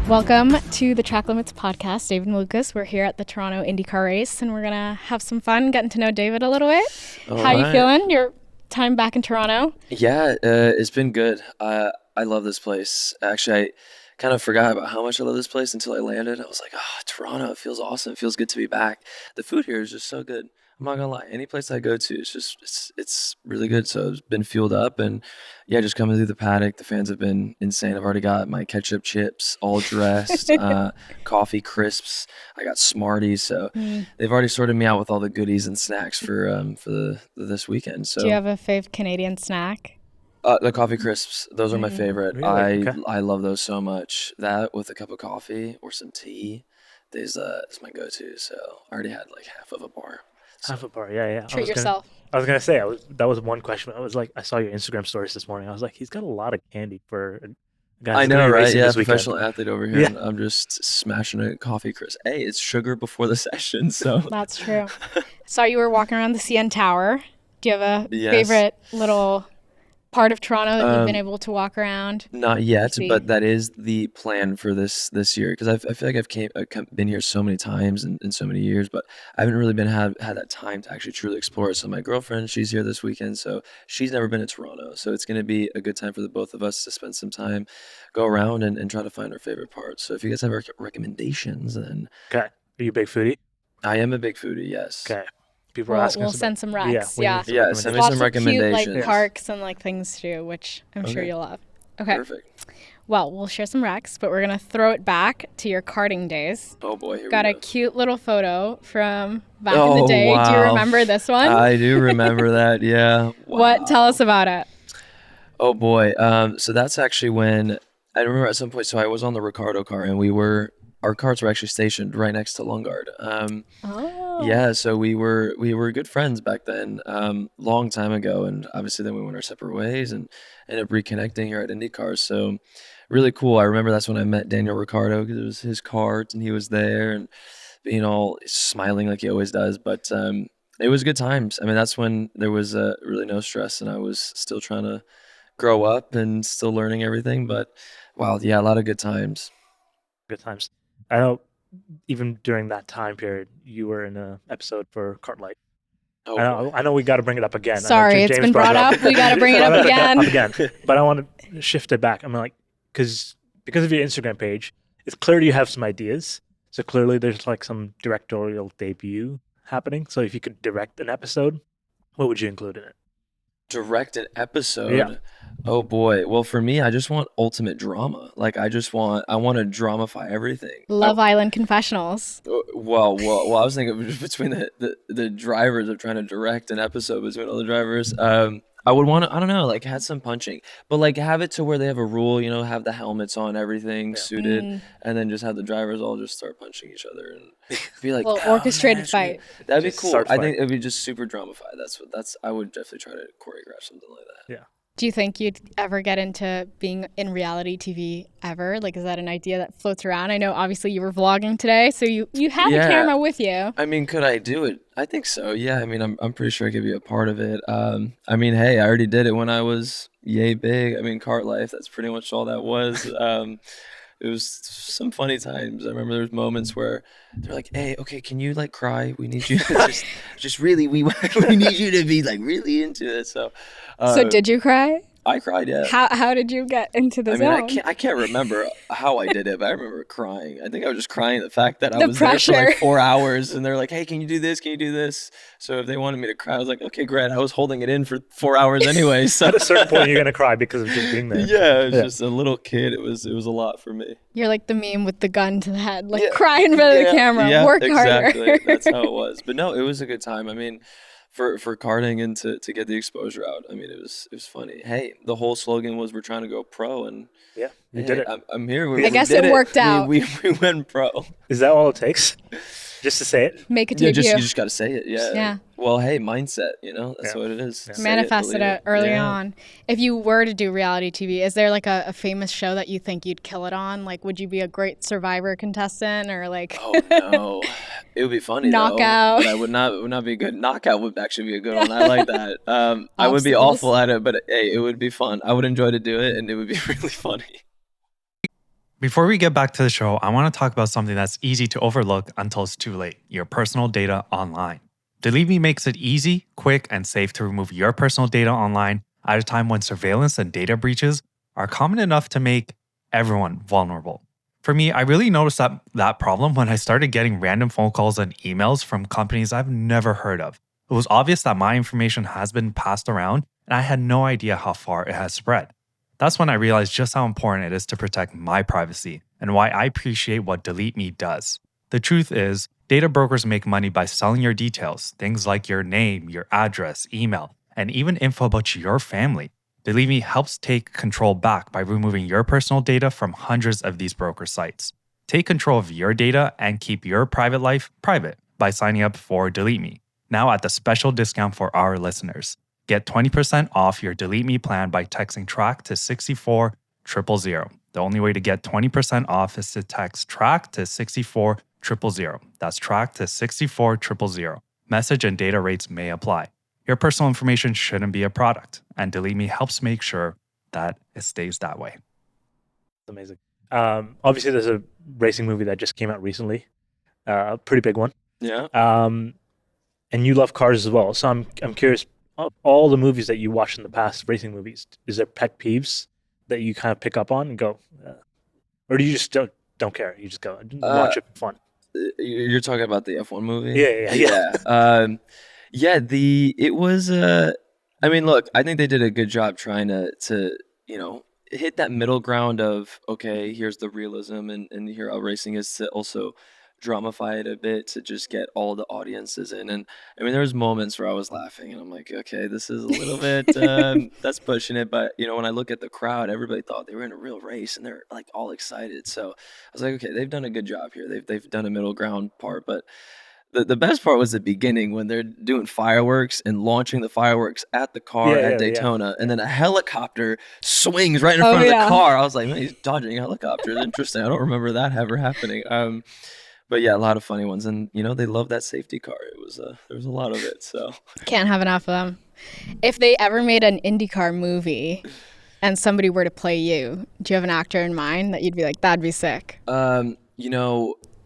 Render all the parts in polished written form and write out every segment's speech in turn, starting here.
Welcome to the Track Limits podcast. David Malukas. We're here at the Toronto IndyCar race, and we're going to have some fun getting to know David a little bit. How you feeling? Your time back in Toronto? Yeah, it's been good. I love this place. Actually, I kind of forgot about how much I love this place until I landed. I was like, oh, Toronto, it feels awesome. It feels good to be back. The food here is just so good. I'm not gonna lie. Any place I go to, it's really good. So I've been fueled up, and yeah, just coming through the paddock. The fans have been insane. I've already got my ketchup chips all dressed, coffee crisps. I got Smarties, so they've already sorted me out with all the goodies and snacks for this weekend. So do you have a fave Canadian snack? The coffee crisps, those are my favorite. Really? Okay. I love those so much. That with a cup of coffee or some tea, is my go-to. So I already had like half of a bar. So. Half a bar, yeah. Treat yourself. I was gonna say that was one question. I was like, I saw your Instagram stories this morning. I was like, he's got a lot of candy for a guy. I know, right? Yeah, professional weekend. athlete over here. Yeah. And I'm just smashing a coffee crisp. Hey, it's sugar before the session, so That's true. Saw you were walking around the CN Tower. Do you have a favorite little part of Toronto that you've been able to walk around? Not yet, but that is the plan for this year, because I feel like I've been here so many times in so many years, but I haven't really had that time to actually truly explore it. So my girlfriend, she's here this weekend, so she's never been to Toronto, so it's going to be a good time for the both of us to spend some time, go around and try to find our favorite parts. So if you guys have recommendations, then Okay. Are you a big foodie? I am a big foodie. Yes. Okay. People are asking We'll us send some recs. Yeah. Yeah, send me Lots some of cute, recommendations. like, parks and like things too, which I'm sure you'll love. Okay. Perfect. Well, we'll share some recs, but we're gonna throw it back to your karting days. Oh boy, here Got we a go. cute little photo from back in the day. Wow. Do you remember this one? I do remember that. Yeah. What? Tell us about it. Oh boy. So that's actually when I remember at some point. So I was on the Ricardo car, and our cars were actually stationed right next to Lungard. Yeah. So we were good friends back then, long time ago, and obviously then we went our separate ways and ended up reconnecting here at IndyCar. So really cool. I remember that's when I met Daniel Ricciardo, because it was his kart and he was there and being all smiling like he always does. But it was good times. I mean, that's when there was really no stress, and I was still trying to grow up and still learning everything. But wow, yeah, a lot of good times. Good times. I know even during that time period, you were in an episode for Kart Life. Oh, I know we got to bring it up again. Sorry, it's been brought up. We got to bring it up again. But I want to shift it back. I'm like, because of your Instagram page, it's clear you have some ideas. So clearly there's like some directorial debut happening. So if you could direct an episode, what would you include in it? Direct an episode. Yeah. Oh boy. Well, for me, I just want ultimate drama. Like I want to dramify everything. Love Island Confessionals. Well, I was thinking between the drivers of trying to direct an episode between all the drivers. I would want to, I don't know, like had some punching, but like have it to where they have a rule, have the helmets on, everything suited, and then just have the drivers all just start punching each other and be like, well, orchestrated fight. That'd be Just cool. start I think fighting. it'd be just super dramified. I would definitely try to choreograph something like that. Yeah. Do you think you'd ever get into being in reality TV ever? Like, is that an idea that floats around? I know obviously you were vlogging today, so you had a camera with you. I mean, could I do it? I think so. Yeah. I mean, I'm pretty sure I could be a part of it. I mean, hey, I already did it when I was yay big. I mean, Kart Life, that's pretty much all that was. It was some funny times. I remember there was moments where they're like, "Hey, okay, can you like cry? We need you to just really, we need you to be like really into it." So Did you cry? I cried, yeah. How did you get into the zone? I mean, I can't remember how I did it, but I remember crying. I think I was just crying at the fact that I The was pressure. there for like 4 hours, and they're like, "Hey, can you do this? Can you do this?" So if they wanted me to cry, I was like, "Okay, great." I was holding it in for 4 hours anyway. So At a certain point, you're gonna cry because of just being there. yeah, it was just a little kid. It was a lot for me. You're like the meme with the gun to the head, like cry in front of the camera, Yeah, work exactly. harder. That's how it was. But no, it was a good time. I mean, for karting and to get the exposure out, I mean, it was funny. Hey, the whole slogan was we're trying to go pro, and Yeah, you hey, did it. I'm here. I guess it worked out. We went pro. Is that all it takes? Just to say it? Make a Yeah, debut. you just got to say it. Yeah. Yeah. Well, hey, mindset. That's Yeah. what it is. Say Manifested believe it early Yeah. on. If you were to do reality TV, is there like a famous show that you think you'd kill it on? Like, would you be a great Survivor contestant or like? Oh no, it would be funny. Knockout. Though, but I would not be good. Knockout would actually be a good one. I like that. I would be awful at it, but hey, it would be fun. I would enjoy to do it, and it would be really funny. Before we get back to the show, I want to talk about something that's easy to overlook until it's too late: your personal data online. Delete Me makes it easy, quick, and safe to remove your personal data online at a time when surveillance and data breaches are common enough to make everyone vulnerable. For me, I really noticed that problem when I started getting random phone calls and emails from companies I've never heard of. It was obvious that my information has been passed around, and I had no idea how far it has spread. That's when I realized just how important it is to protect my privacy and why I appreciate what Delete Me does. The truth is, data brokers make money by selling your details, things like your name, your address, email, and even info about your family. Delete Me helps take control back by removing your personal data from hundreds of these broker sites. Take control of your data and keep your private life private by signing up for Delete Me, now at the special discount for our listeners. Get 20% off your Delete Me plan by texting TRACK to 64000. The only way to get 20% off is to text TRACK to 64000. That's TRACK to 64000. Message and data rates may apply. Your personal information shouldn't be a product, and Delete Me helps make sure that it stays that way. Amazing. Obviously, there's a racing movie that just came out recently, a pretty big one. Yeah. And you love cars as well. So I'm curious, of all the movies that you watched in the past, racing movies, is there pet peeves that you kind of pick up on and go, or do you just don't care? You just go watch it for fun. You're talking about the F1 movie? Yeah. It was. I mean, look, I think they did a good job trying to hit that middle ground of, okay, here's the realism and here how racing is, to also dramify it a bit to just get all the audiences in. And I mean, there was moments where I was laughing and I'm like, okay, this is a little bit that's pushing it. But when I look at the crowd, everybody thought they were in a real race and they're like all excited. So I was like, okay, they've done a good job here. They've done a middle ground part. But the best part was the beginning when they're doing fireworks and launching the fireworks at the car at Daytona, and then a helicopter swings right in front of the car. I was like, man, he's dodging helicopters. Interesting. I don't remember that ever happening. But yeah, a lot of funny ones, and they love that safety car. It was there was a lot of it. So can't have enough of them. If they ever made an IndyCar movie and somebody were to play you, do you have an actor in mind that you'd be like, that'd be sick?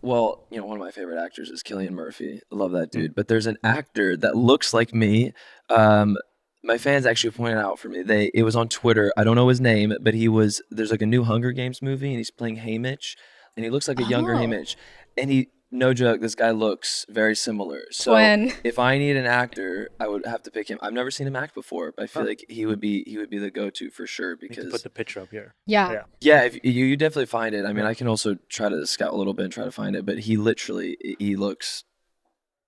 Well, one of my favorite actors is Cillian Murphy. I love that dude. But there's an actor that looks like me. My fans actually pointed out for me. It was on Twitter. I don't know his name, but there's like a new Hunger Games movie, and he's playing Haymitch, and he looks like a younger Haymitch. And no joke, this guy looks very similar. So if I need an actor, I would have to pick him. I've never seen him act before, but I feel like he would be the go-to for sure. Because put the picture up here. Yeah. If you definitely find it. I mean, I can also try to scout a little bit and try to find it, but he looks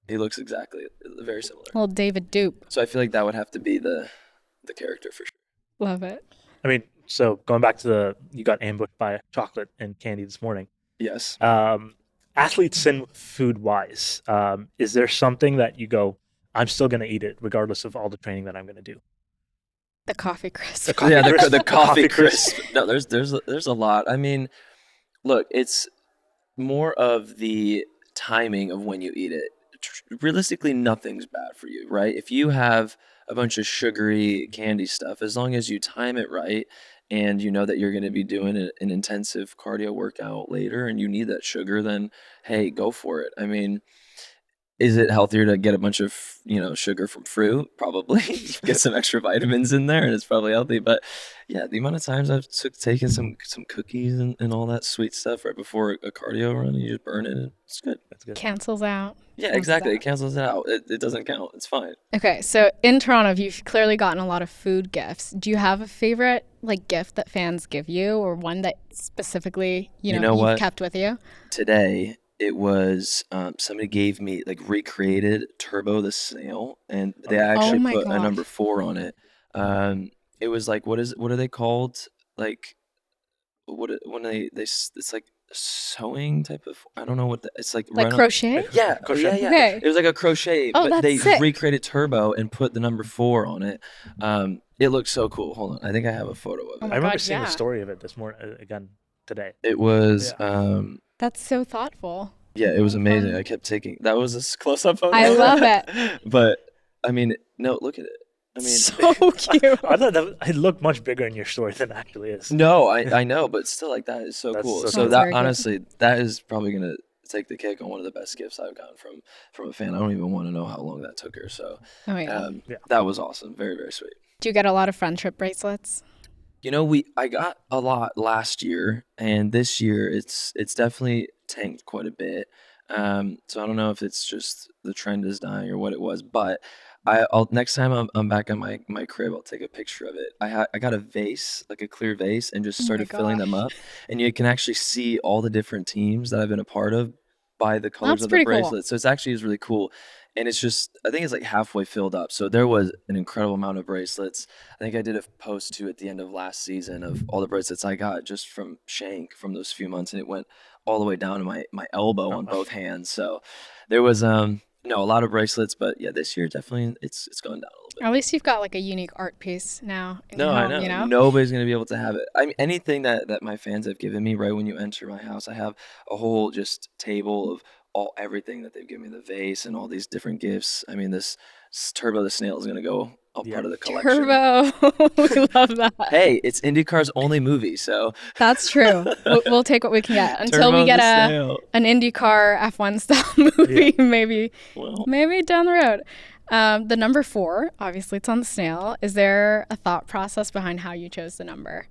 exactly very similar. Well, David Dupe. So I feel like that would have to be the character for sure. Love it. I mean, so going back to you got ambushed by chocolate and candy this morning. Yes. Athletes sin food-wise. Is there something that you go, I'm still going to eat it regardless of all the training that I'm going to do? The coffee crisp. The coffee crisp. No, there's a lot. I mean, look, it's more of the timing of when you eat it. Realistically, nothing's bad for you, right? If you have a bunch of sugary candy stuff, as long as you time it right, and you know that you're going to be doing an intensive cardio workout later and you need that sugar, then hey, go for it. I mean, is it healthier to get a bunch of sugar from fruit? Probably. Get some extra vitamins in there and it's probably healthy. But yeah, the amount of times I've taken some cookies and all that sweet stuff right before a cardio run, you just burn it and it's good. That's good. Cancels out. Yeah, exactly. It cancels it out. It doesn't count. It's fine. Okay, so in Toronto, you've clearly gotten a lot of food gifts. Do you have a favorite gift that fans give you, or one that specifically you've kept with you? Today it was somebody gave me recreated Turbo the snail, and they actually put a number 4 on it. It was what are they called? It's like sewing type of, I don't know what it's like crochet. Yeah, crochet. Yeah. Okay. It was like a crochet, but they recreated Turbo and put the number 4 on it. It looks so cool. Hold on, I think I have a photo of it. I remember seeing the story of it this morning again today. It was that's so thoughtful. Yeah, it was amazing. I kept taking, that was a close-up photo. I love it. But I mean, no, look at it. I mean, So cute. I thought that it looked much bigger in your story than it actually is. no, I know, but still, like that is so That's cool. so So cool. That's very that cute. honestly, that is probably gonna take the cake on one of the best gifts I've gotten from a fan. I don't even want to know how long that took her. So Oh yeah. Yeah. that was awesome. Very, very sweet. Do you get a lot of friendship bracelets? You know, I got a lot last year, and this year it's definitely tanked quite a bit. So I don't know if it's just the trend is dying or what it was, but I'll next time I'm back in my crib, I'll take a picture of it. I got a vase, like a clear vase, and just Oh my started filling them gosh. up, and you can actually see all the different teams that I've been a part of by the colors That's of the pretty cool. bracelet. So it's actually is really cool. And it's just, I think it's like halfway filled up. So there was an incredible amount of bracelets. I think I did a post too at the end of last season of all the bracelets I got just from Shank from those few months, and it went all the way down to my elbow on both hands. So there was no, a lot of bracelets, but yeah, this year definitely it's gone down a little bit. At least you've got like a unique art piece now in No, your I home, know. you know? Nobody's gonna be able to have it. I mean, anything that my fans have given me right when you enter my house, I have a whole just table of everything that they've given me, the vase and all these different gifts. I mean, this Turbo the Snail is gonna go all Yeah. part of the collection. Turbo. We love that. Hey, it's IndyCar's only movie, so That's true. We'll take what we can get until Turbo we get the Snail. an IndyCar F1 style movie, Well, maybe down the road. The number 4, obviously it's on the snail. Is there a thought process behind how you chose the number?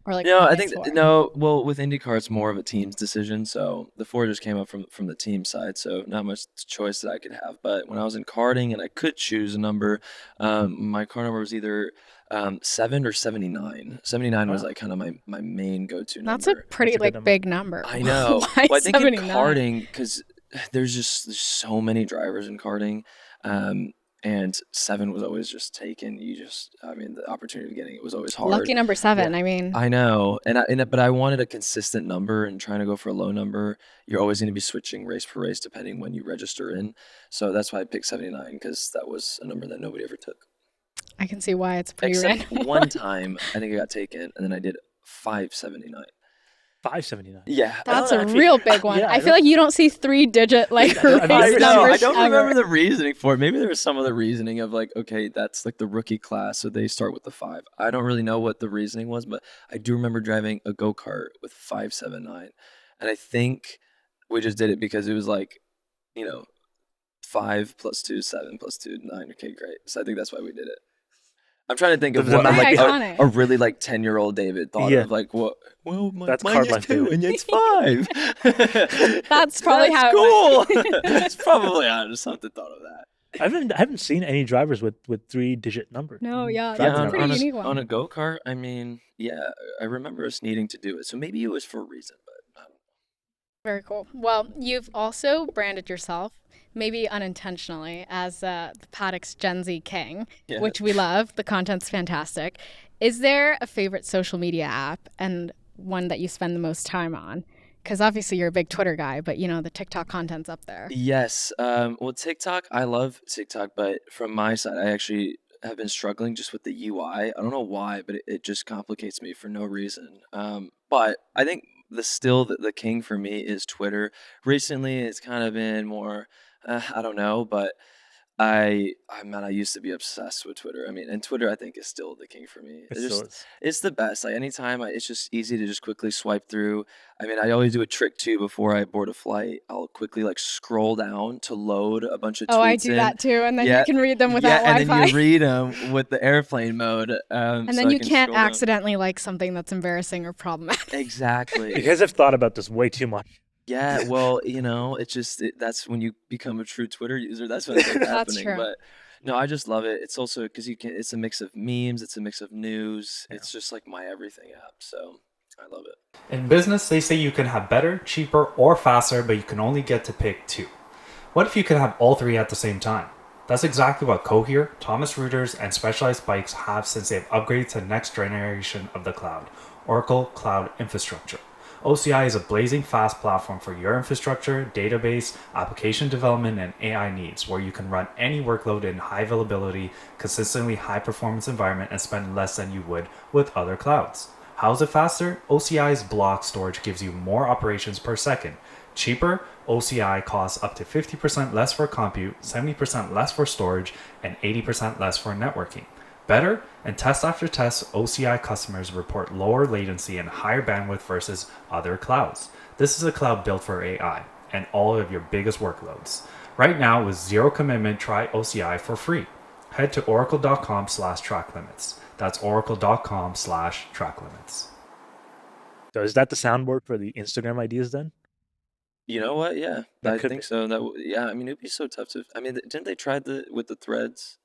Or like no, why I it's think 4? no. Well, with IndyCar, it's more of a team's decision. So the 4 just came up from the team side, so not much choice that I could have. But when I was in karting and I could choose a number, my car number was either 7 or 79. 79 was Wow. like kind of my main go-to number. That's a pretty That's a good like number. big number. I know. Why Well, I think in 79? karting, because there's so many drivers in karting, and 7 was always just taken. I mean, the opportunity of getting it was always hard. Lucky number 7. I mean, I know, but I wanted a consistent number, and trying to go for a low number, you're always going to be switching race per race depending when you register in. So that's why I picked 79 because that was a number that nobody ever took. I can see why it's pretty Except random. one time, I think it got taken, and then I did 579. 579. Yeah, That's I a don't actually- real big one. Yeah, I feel like you don't see 3-digit like I know, race I know. I numbers don't ever. remember the reasoning for it. Maybe there was some other reasoning of like, okay, that's like the rookie class, so they start with the 5. I don't really know what the reasoning was, but I do remember driving a go-kart with 579, and I think we just did it because it was like, 5 + 2 7 + 2 9. Okay, great. So I think that's why we did it. I'm trying to think of The what math like behind a, it. a really like 10-year-old David thought Yeah. of like what. Well, That's mine card is life 2 too. and it's 5. That's probably how it cool. went. It's probably I just something thought of that. I haven't seen any drivers with 3-digit numbers. No, yeah, Driving that's a numbers. pretty on unique a, one. on a go-kart, I mean, yeah, I remember us needing to do it. So maybe it was for a reason, but I don't know. Very cool. Well, you've also branded yourself, maybe unintentionally, as the Paddock's Gen Z King, Yeah. which we love. The content's fantastic. Is there a favorite social media app and one that you spend the most time on? Because obviously you're a big Twitter guy, but the TikTok content's up there. Yes. Well, TikTok, I love TikTok, but from my side, I actually have been struggling just with the UI. I don't know why, but it just complicates me for no reason. But I think the king for me is Twitter. Recently, it's kind of been more, I don't know, but I used to be obsessed with Twitter. I mean, and Twitter I think is still the king for me. It's the best. Like anytime, it's just easy to just quickly swipe through. I mean, I always do a trick too before I board a flight. I'll quickly like scroll down to load a bunch of tweets. Oh, I do in. that too, and then Yeah, you can read them without yeah, and Wi-Fi. then you read them with the airplane mode. And so then I you can can't scroll down. accidentally like something that's embarrassing or problematic. Exactly. You guys have thought about this way too much. Yeah, well, it's just that's when you become a true Twitter user. That's when it starts That's happening. true. But no, I just love it. It's also because it's a mix of memes. It's a mix of news. Yeah. It's just like my everything app. So I love it. In business, they say you can have better, cheaper, or faster, but you can only get to pick 2. What if you can have all 3 at the same time? That's exactly what Cohere, Thomas Reuters, and Specialized Bikes have since they've upgraded to the next generation of the cloud, Oracle Cloud Infrastructure. OCI is a blazing fast platform for your infrastructure, database, application development, and AI needs, where you can run any workload in high availability, consistently high performance environment and spend less than you would with other clouds. How is it faster? OCI's block storage gives you more operations per second. Cheaper, OCI costs up to 50% less for compute, 70% less for storage, and 80% less for networking. better, and test after test, OCI customers report lower latency and higher bandwidth versus other clouds. This is a cloud built for AI and all of your biggest workloads. Right now, with zero commitment, try OCI for free. Head to oracle.com/track limits. That's oracle.com/track limits. So is that the soundboard for the Instagram ideas then? You know what? Yeah, That I could think be. so. Yeah, I mean, it'd be so tough to. I mean, didn't they try with the threads?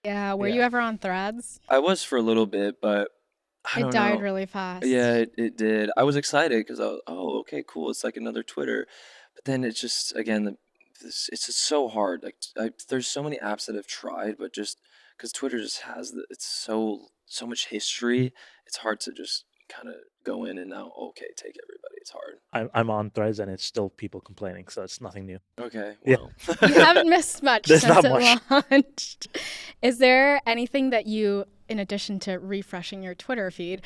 Yeah, were Yeah. you ever on Threads? I was for a little bit, but I It don't died know. really fast. Yeah, it did. I was excited because I was, oh, okay, cool. It's like another Twitter, but then it's just again, it's just so hard. Like there's so many apps that I've tried, but just because Twitter just has it's so much history, it's hard to just kind of go in and now okay, take everybody. It's hard. I'm on Threads and it's still people complaining, so it's nothing new. Okay, Yeah. well, You haven't missed much There's since not it much. launched. Is there anything that you, in addition to refreshing your Twitter feed,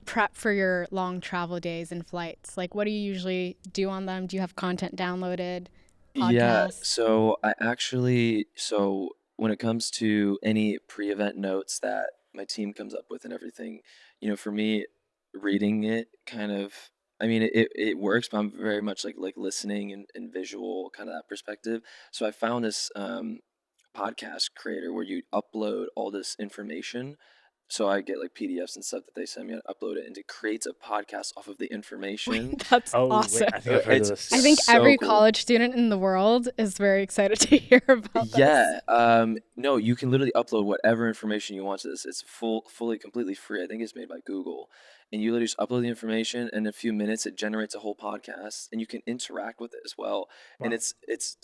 prep for your long travel days and flights? Like, what do you usually do on them? Do you have content downloaded? Yeah, Podcasts? so so when it comes to any pre-event notes that my team comes up with and everything, for me, reading it kind of, I mean, it works, but I'm very much like listening and visual kind of that perspective. So I found this podcast creator where you upload all this information. So I get like PDFs and stuff that they send me, I upload it, and it creates a podcast off of the information. That's Oh, awesome. wait, I think I've heard of It's this. I think so every cool. college student in the world is very excited to hear about this. Yeah. No, you can literally upload whatever information you want to this. It's fully, completely free. I think it's made by Google. And you literally just upload the information, and in a few minutes, it generates a whole podcast, and you can interact with it as well. And Wow. it's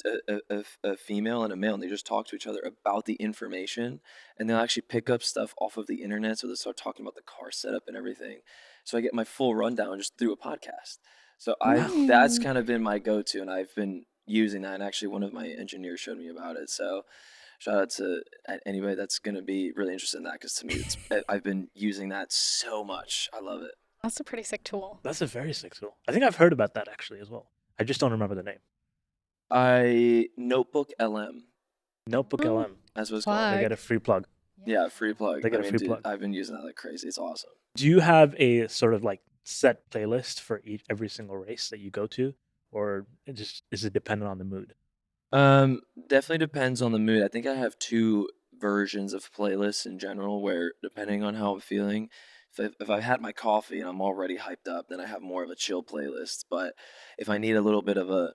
a female and a male, and they just talk to each other about the information, and they'll actually pick up stuff off of the internet. So they start talking about the car setup and everything. So I get my full rundown just through a podcast. So that's kind of been my go-to, and I've been using that. And actually, one of my engineers showed me about it. So shout out to anybody that's gonna be really interested in that, because to me, I've been using that so much. I love it. That's a pretty sick tool. That's a very sick tool. I think I've heard about that actually as well. I just don't remember the name. Notebook LM. Notebook Oh. LM. That's what it's They called. Plug. get a free plug. Yeah, free plug. They get I a mean, free dude, plug. I've been using that like crazy. It's awesome. Do you have a sort of like set playlist for every single race that you go to, or is it dependent on the mood? Definitely depends on the mood. I think I have two versions of playlists in general, where depending on how I'm feeling, if I've had my coffee and I'm already hyped up, then I have more of a chill playlist. But if I need a little bit of a,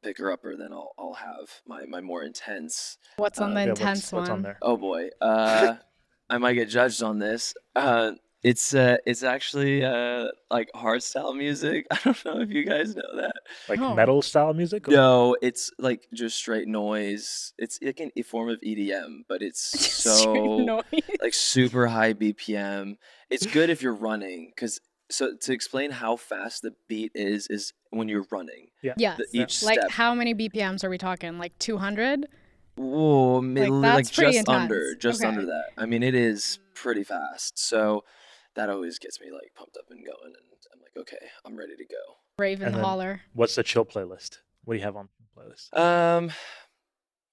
picker upper, then I'll have my more intense. What's on the Yeah, intense what's on one? there? Oh boy, I might get judged on this. It's actually like hardstyle music. I don't know if you guys know that. Like Oh. metal style music? Or- No, it's like just straight noise. It's like a form of EDM, but it's Straight so noise. like super high BPM. It's good if you're running, because so to explain how fast the beat is when you're running. Yes. Each Like, step. how many BPMs are we talking? Like 200? Whoa, Like, like that's pretty just under, intense. Okay. under that. I mean, it is pretty fast. So that always gets me like pumped up and going, and I'm like, okay, I'm ready to go. Raven And then- Holler. What's the chill playlist? What do you have on the playlist?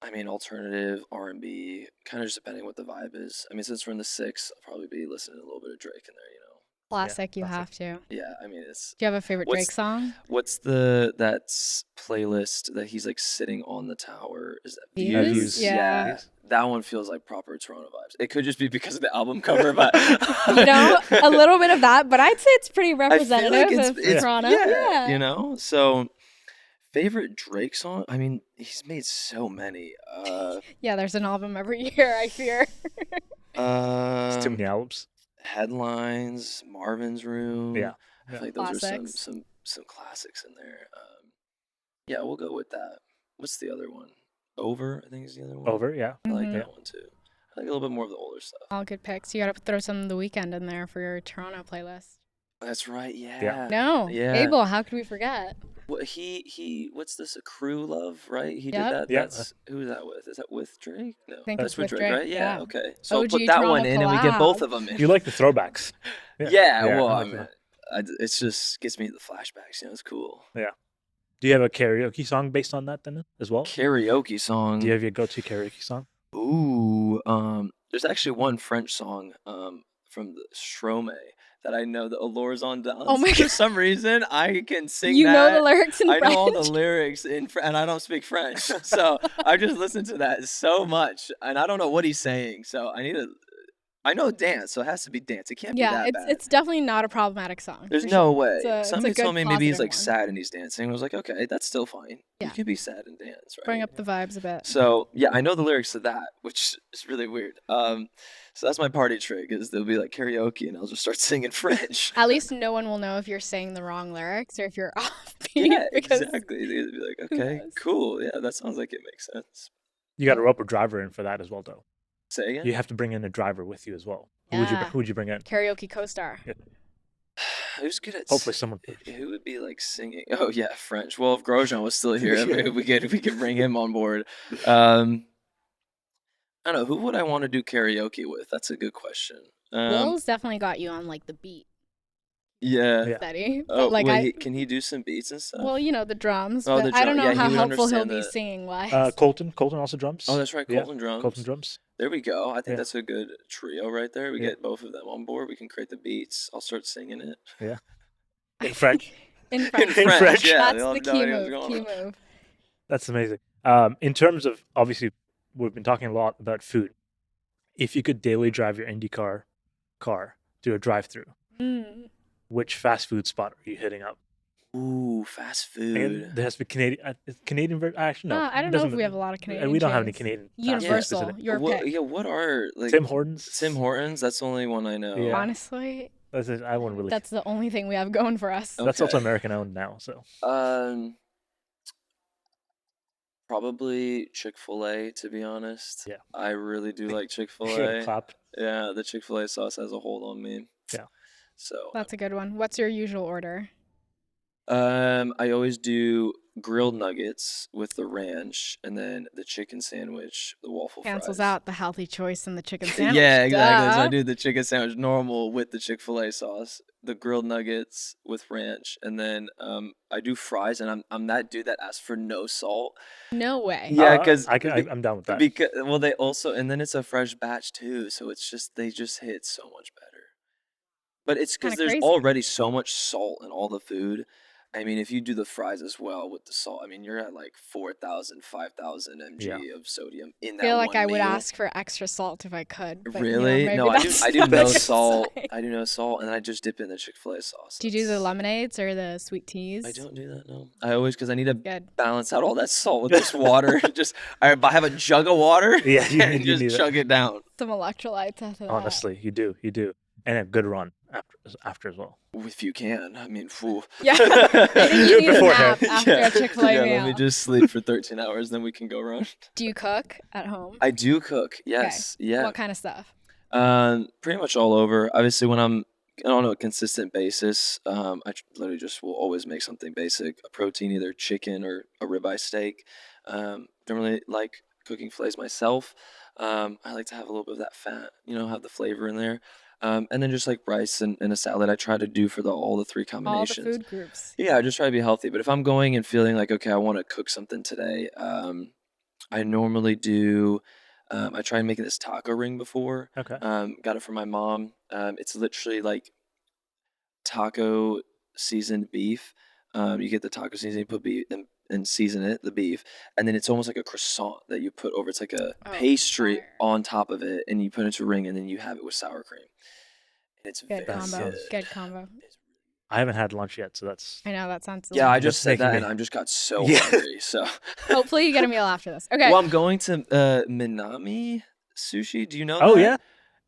I mean, alternative R&B, kind of just depending what the vibe is. I mean, since we're in the six, I'll probably be listening to a little bit of Drake in there, Classic, you classic. have to. Yeah, I mean, it's Do you have a favorite What's- Drake song? what's that's playlist that he's like sitting on the tower? Is that Views? Views. Yeah. Views. That one feels like proper Toronto vibes. It could just be because of the album cover, but You know, a little bit of that, but I'd say it's pretty I feel representative like of it's Toronto. yeah, So favorite Drake song? I mean, he's made so many. Yeah, there's an album every year, I fear. It's too Um, many albums. Headlines, Marvin's Room. Yeah. I feel like those Classics. are some classics in there. Yeah, we'll go with that. What's the other one? Over, I think is the other one. Over, yeah. I like Mhm. that one too. I like a little bit more of the older stuff. All good picks. You got to throw some of The Weeknd in there for your Toronto playlist. That's right. Yeah. No. Yeah. Abel, how could we forget? What he what's this? A Crew Love, right? He Yep. did that. Yeah. That's who is that with? Is that with Drake? No, I think that's it's with with Drake, Drake, right? Yeah. yeah. Okay. So OG put that one Toronto in, and we get both collab. of them in. You like the throwbacks. Yeah. I Well, like I mean, that. it's just gets me the flashbacks. It's cool. Do you have a karaoke song based on that then as well? Karaoke song. Do you have your go-to karaoke song? Ooh, There's actually one French song from the Stromae that I know, the Allures on Dance. Oh my For God. some reason, I can sing You that. know the lyrics in I French? know all the lyrics and I don't speak French. So I just listen to that so much, and I don't know what he's saying. So I know dance, so it has to be dance. It can't be that bad. It's definitely not a problematic song. There's for no sure. way. It's a Somebody good, told me maybe he's like positive one. sad and he's dancing. I was like, okay, that's still fine. Yeah. You can be sad and dance, right? Bring up the vibes a bit. So yeah, I know the lyrics to that, which is really weird. So that's my party trick, is there'll be like karaoke and I'll just start singing French. At least no one will know if you're saying the wrong lyrics or if you're offbeat. Yeah, because exactly. They'd be like, who okay, knows? cool. Yeah, that sounds like it makes sense. You got to rope a driver in for that as well, though. Say again? You have to bring in a driver with you as well. Yeah. Who would you bring in? Karaoke co-star. Yeah. Who's good at Hopefully someone. who would be like singing? Oh yeah, French. Well, if Grosjean was still here, maybe we could bring him on board. I don't know, who would I want to do karaoke with? That's a good question. Will's definitely got you on like the beat Yeah. Yeah. steady. Oh, But like can he do some beats and stuff? well, you know, the drums. Oh, but the I don't know drum- yeah, how he would helpful he'll understand be the- singing wise. Colton also drums. Oh, that's right, Yeah, Colton drums. Colton drums. There we go. I think Yeah. that's a good trio right there. We Yeah. get both of them on board. We can create the beats. I'll start singing it. In French. In French. French, yeah. That's they all the know key what's move. going Key on. move. That's amazing. In terms of, obviously, we've been talking a lot about food. If you could daily drive your IndyCar car through a drive-through, Mm. which fast food spot are you hitting up? Ooh, fast And food. there has to be Canadian. Canadian version. Actually, no. I don't know if we have a lot of Canadian. We don't have any chains. Canadian. fast food Universal. specific. Your What, pick. yeah, what are like Tim Hortons. Tim Hortons? That's the only one I know. Yeah. Honestly, That's it. I wouldn't really. that's the only thing we have going for us. Oh. That's also okay. American owned now. So Probably Chick-fil-A, to be honest. Yeah. I really do like you gotta Chick-fil-A. clap. Yeah, the Chick-fil-A sauce has a hold on me. Yeah. So That's a good one. What's your usual order? I always do grilled nuggets with the ranch, and then the chicken sandwich, the waffle Cancels fries. out the healthy choice in the chicken sandwich. Yeah, exactly. So I Duh. do the chicken sandwich normal with the Chick-fil-A sauce, the grilled nuggets with ranch, and then I do fries, and I'm that dude that asks for no salt. No way. Yeah, 'cause I'm down with that. Because well, they also, and then it's a fresh batch too, so it's just they just hit so much better. But it's because Kinda there's crazy. already so much salt in all the food. I mean, if you do the fries as well with the salt, I mean, you're at like 4,000, 5,000 mg Yeah. of sodium in I that feel like one I would meal. ask for extra salt if I could. But, Really? maybe No, I do. that's I do not no a good salt. sign. I do no salt, and then I just dip in the Chick-fil-A sauce. Do you do the That's- lemonades or the sweet teas? I don't do that. No, I always, because I need to Good. balance out all that salt with this water. I have a jug of water. Yeah, you and need just it. chug it down. Some electrolytes after that. Honestly, you do, and a good run after as well. If you can, I mean, phew. Yeah. I think you need a Beforehand. nap after a Chick-fil-A yeah, meal. let me just sleep for 13 hours, then we can go run. Do you cook at home? I do cook. Yes. Yeah. What kind of stuff? Pretty much all over. Obviously, when I'm on a consistent basis, literally just will always make something basic, a protein, either chicken or a ribeye steak. Don't really like cooking fillets myself. I like to have a little bit of that fat, have the flavor in there. And then just like rice and a salad, I try to do for all the three All the combinations. food groups. Yeah, I just try to be healthy. But if I'm going and feeling like, okay, I want to cook something today, I normally do. I tried making this taco ring before. Okay. Got it from my mom. It's literally like taco seasoned beef. You get the taco seasoning, put beef and season it, the beef, and then it's almost like a croissant that you put over. It's like a Oh, pastry fire. on top of it, and you put it into a ring, and then you have it with sour cream. And it's Good very combo. good. Good combo. I haven't had lunch yet, so that's. I know that sounds. Yeah, I delicious. just said that, making and me- I just got so Yeah. hungry. So, Hopefully you get a meal after this. Okay. well, I'm going to Minami Sushi. Do you know? Oh that? yeah.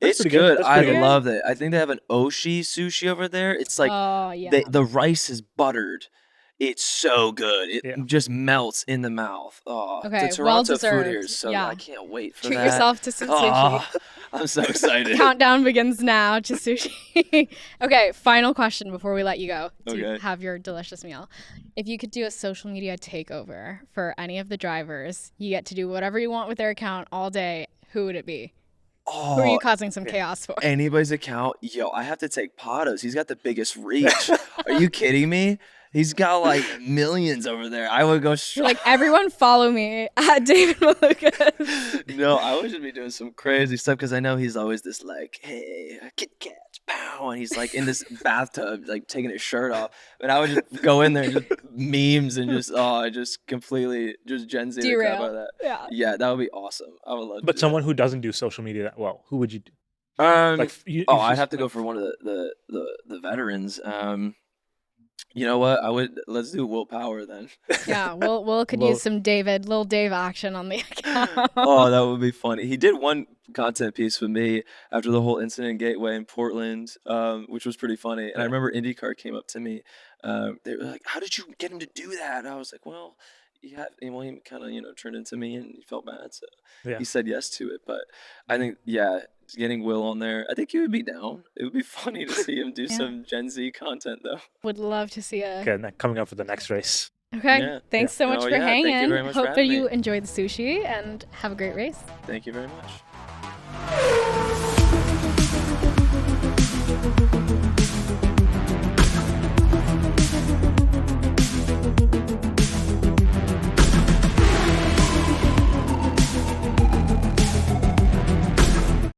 That's It's pretty good. good. That's I pretty good. love it. I think they have an Oshi sushi over there. It's like oh yeah. the rice is buttered. It's so good. It Yeah. just melts in the mouth. Oh, Okay, the well Toronto food here deserved. is so Yeah. I can't wait for Treat that. yourself to some sushi. Oh, I'm so excited. Countdown begins now to sushi. Okay, final question before we let you go to Okay. have your delicious meal. If you could do a social media takeover for any of the drivers, you get to do whatever you want with their account all day. Who would it be? Oh, Who are you causing some chaos for? anybody's account? Yo, I have to take Patos. He's got the biggest reach. Are you kidding me? He's got like millions over there. I would go You're like, everyone follow me at David Malukas. No, I would just be doing some crazy stuff because I know he's always this like, hey, Kit Kat, pow, and he's like in this bathtub, like taking his shirt off. And I would just go in there and just memes and just completely just Gen Z the crap out of that. Yeah, that would be awesome. I would love. But someone who doesn't do social media that well, who would you do? I'd have to go for one of the veterans. You know what? Let's do Will Power then. Yeah, Will could use some little Dave action on the account. Oh, that would be funny. He did one content piece with me after the whole incident Gateway in Portland, which was pretty funny. And I remember IndyCar came up to me. They were like, "How did you get him to do that?" And I was like, "Well, he kind of turned into me, and he felt bad, so he said yes to it." But I think getting Will on there, I think he would be down. It would be funny to see him do some Gen Z content, though. Would love to see a. Okay, coming up for the next race. Okay, thanks so much for hanging. Thank you very much Hope for that having you me. enjoy the sushi and have a great race. Thank you very much.